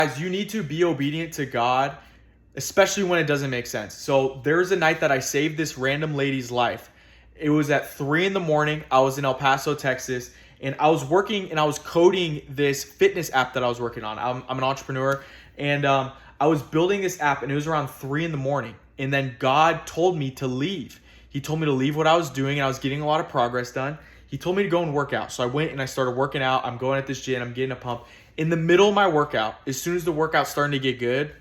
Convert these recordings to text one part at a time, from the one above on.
Guys, you need to be obedient to God, especially when it doesn't make sense. So there's a night that I saved this random lady's life. It was at 3 in the morning. I was in El Paso, Texas, and I was working and I was coding this fitness app that I was working on. I'm an entrepreneur, and I was building this app, and it was around 3 in the morning. And then God told me to leave. He told me to leave what I was doing, and I was getting a lot of progress done. He told me to go and work out. So I went and I started working out. I'm going at this gym. I'm getting a pump. In the middle of my workout, as soon as the workout's starting to get good,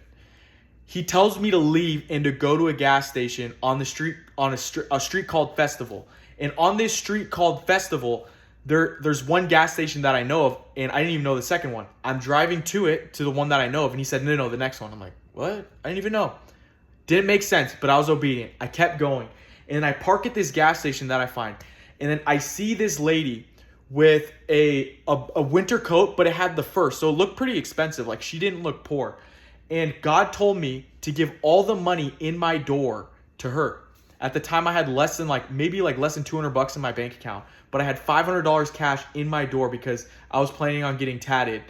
he tells me to leave and to go to a gas station on the street, on a street called Festival. And on this street called Festival, there's one gas station that I know of, and I didn't even know the second one. I'm driving to the one that I know of, and he said, no, the next one. I'm like, what? I didn't even know. Didn't make sense, but I was obedient. I kept going. And then I park at this gas station that I find. And then I see this lady with a winter coat, but it had the fur. So it looked pretty expensive. Like, she didn't look poor. And God told me to give all the money in my door to her. At the time, I had less than $200 in my bank account, but I had $500 cash in my door because I was planning on getting tatted.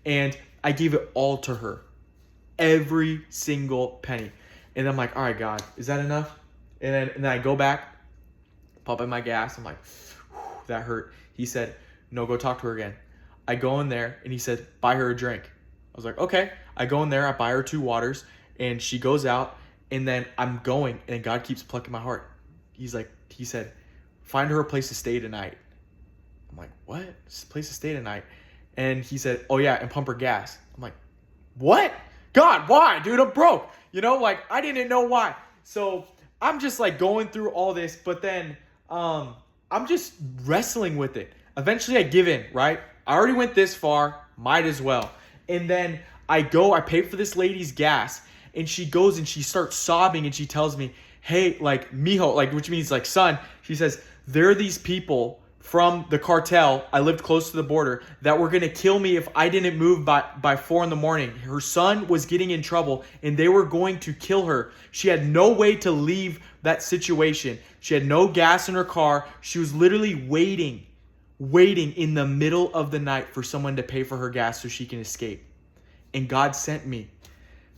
And I gave it all to her. Every single penny. And I'm like, all right, God, is that enough? And then I go back, pump in my gas. I'm like, that hurt. He said, no, go talk to her again. I go in there, and he said, buy her a drink. I was like, okay. I go in there, I buy her 2 waters, and she goes out, and then I'm going, and God keeps plucking my heart. He said, find her a place to stay tonight. I'm like, what? Place to stay tonight? And he said, oh yeah, and pump her gas. I'm like, what? God, why? Dude, I'm broke. I didn't know why. So I'm just going through all this, but then I'm just wrestling with it. Eventually I give in, right? I already went this far, might as well. And then I pay for this lady's gas, and she goes and she starts sobbing, and she tells me, hey, mijo, which means son. She says, there are these people from the cartel, I lived close to the border, that were going to kill me if I didn't move by 4 in the morning. Her son was getting in trouble, and they were going to kill her. She had no way to leave that situation. She had no gas in her car. She was literally waiting in the middle of the night for someone to pay for her gas so she can escape. And God sent me.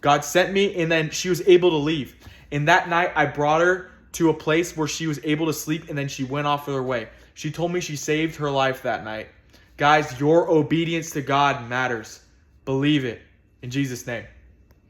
And then she was able to leave. And that night, I brought her to a place where she was able to sleep, and then she went off of her way. She told me she saved her life that night. Guys, your obedience to God matters. Believe it. In Jesus' name.